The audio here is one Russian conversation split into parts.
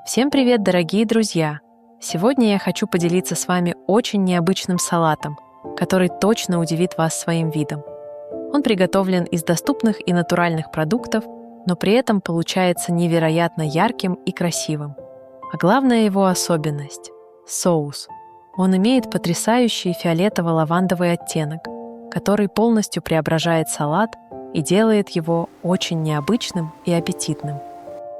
Всем привет, дорогие друзья! Сегодня я хочу поделиться с вами очень необычным салатом, который точно удивит вас своим видом. Он приготовлен из доступных и натуральных продуктов, но при этом получается невероятно ярким и красивым. А главная его особенность – соус. Он имеет потрясающий фиолетово-лавандовый оттенок, который полностью преображает салат и делает его очень необычным и аппетитным.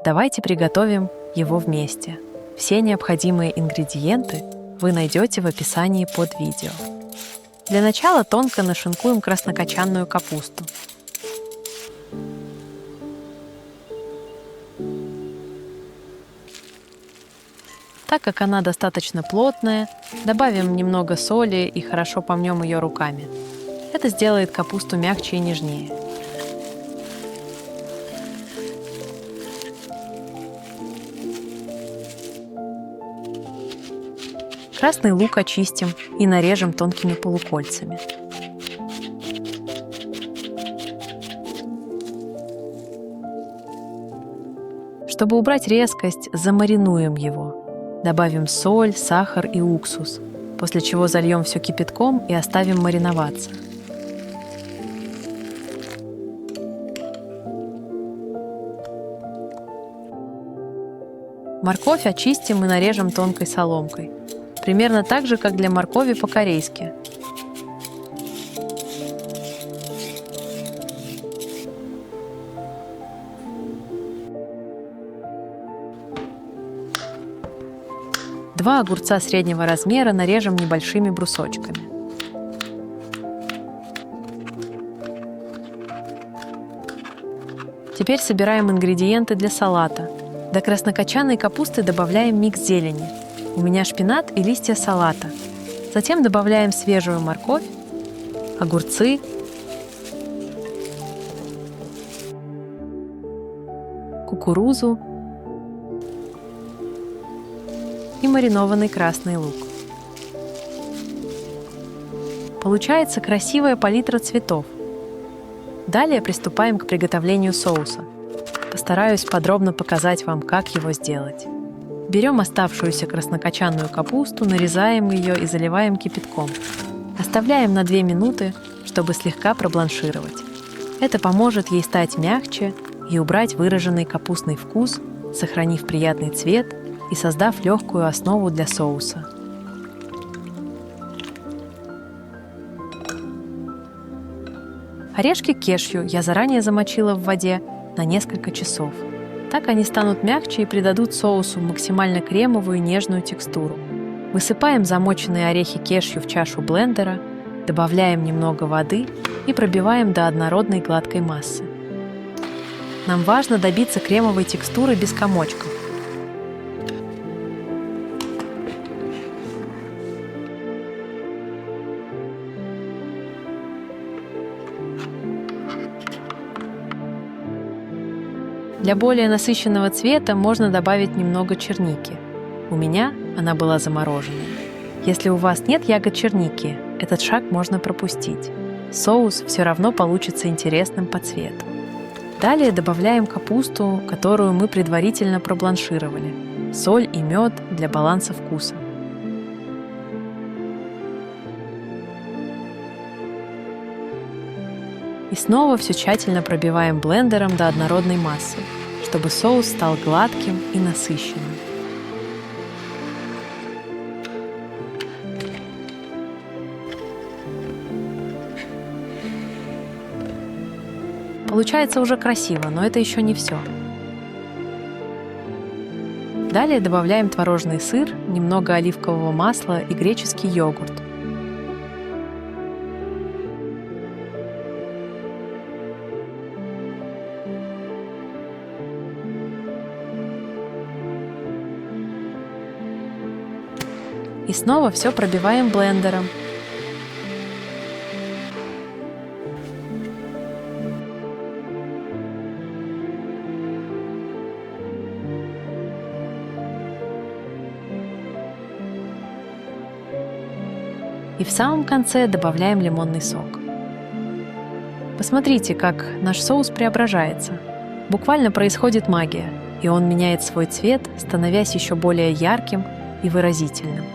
Давайте приготовим его вместе. Все необходимые ингредиенты вы найдете в описании под видео. Для начала тонко нашинкуем краснокочанную капусту. Так как она достаточно плотная, добавим немного соли и хорошо помнем ее руками. Это сделает капусту мягче и нежнее. Красный лук очистим и нарежем тонкими полукольцами. Чтобы убрать резкость, замаринуем его. Добавим соль, сахар и уксус, после чего зальем все кипятком и оставим мариноваться. Морковь очистим и нарежем тонкой соломкой. Примерно так же, как для моркови по-корейски. Два огурца среднего размера нарежем небольшими брусочками. Теперь собираем ингредиенты для салата. До краснокочанной капусты добавляем микс зелени. У меня шпинат и листья салата. Затем добавляем свежую морковь, огурцы, кукурузу и маринованный красный лук. Получается красивая палитра цветов. Далее приступаем к приготовлению соуса. Постараюсь подробно показать вам, как его сделать. Берем оставшуюся краснокочанную капусту, нарезаем ее и заливаем кипятком. Оставляем на 2 минуты, чтобы слегка пробланшировать. Это поможет ей стать мягче и убрать выраженный капустный вкус, сохранив приятный цвет и создав легкую основу для соуса. Орешки кешью я заранее замочила в воде на несколько часов. Так они станут мягче и придадут соусу максимально кремовую и нежную текстуру. Высыпаем замоченные орехи кешью в чашу блендера, добавляем немного воды и пробиваем до однородной гладкой массы. Нам важно добиться кремовой текстуры без комочков. Для более насыщенного цвета можно добавить немного черники. У меня она была замороженная. Если у вас нет ягод черники, этот шаг можно пропустить. Соус все равно получится интересным по цвету. Далее добавляем капусту, которую мы предварительно пробланшировали, соль и мед для баланса вкуса. И снова все тщательно пробиваем блендером до однородной массы, чтобы соус стал гладким и насыщенным. Получается уже красиво, но это еще не все. Далее добавляем творожный сыр, немного оливкового масла и греческий йогурт. И снова все пробиваем блендером. И в самом конце добавляем лимонный сок. Посмотрите, как наш соус преображается. Буквально происходит магия. и он меняет свой цвет, становясь еще более ярким и выразительным.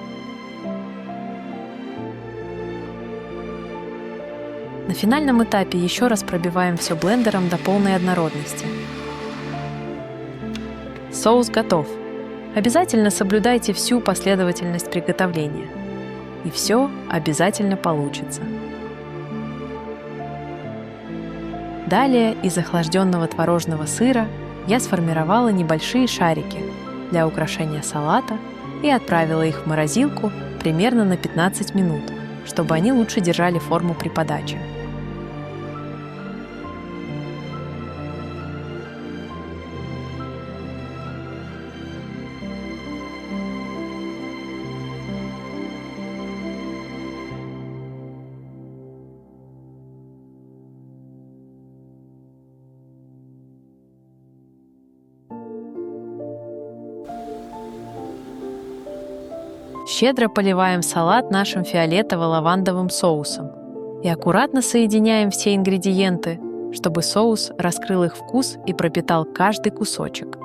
На финальном этапе еще раз пробиваем все блендером до полной однородности. Соус готов. Обязательно соблюдайте всю последовательность приготовления. И все обязательно получится. Далее из охлажденного творожного сыра я сформировала небольшие шарики для украшения салата и отправила их в морозилку примерно на 15 минут, чтобы они лучше держали форму при подаче. Щедро поливаем салат нашим фиолетово-лавандовым соусом и аккуратно соединяем все ингредиенты, чтобы соус раскрыл их вкус и пропитал каждый кусочек.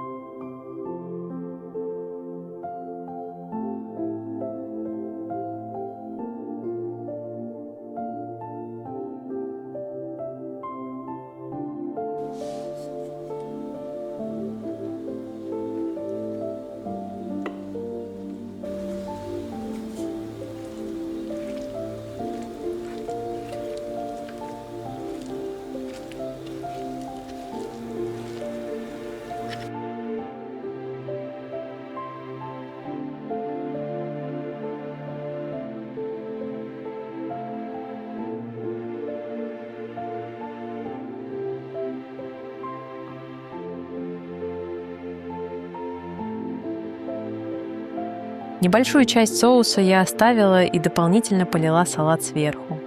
Небольшую часть соуса я оставила и дополнительно полила салат сверху.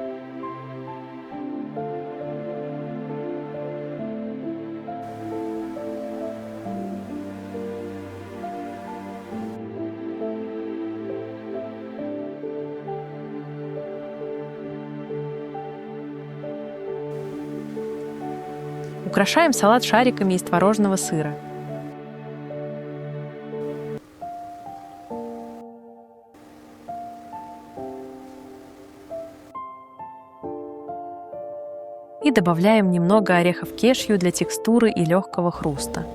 Украшаем салат шариками из творожного сыра. И добавляем немного орехов кешью для текстуры и легкого хруста.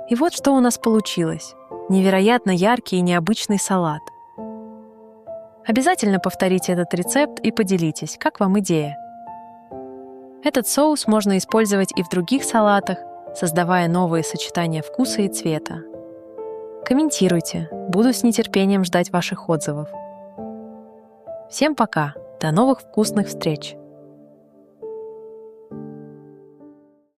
И вот что у нас получилось. Невероятно яркий и необычный салат. Обязательно повторите этот рецепт и поделитесь, как вам идея. Этот соус можно использовать и в других салатах, создавая новые сочетания вкуса и цвета. Комментируйте, буду с нетерпением ждать ваших отзывов. Всем пока! До новых вкусных встреч!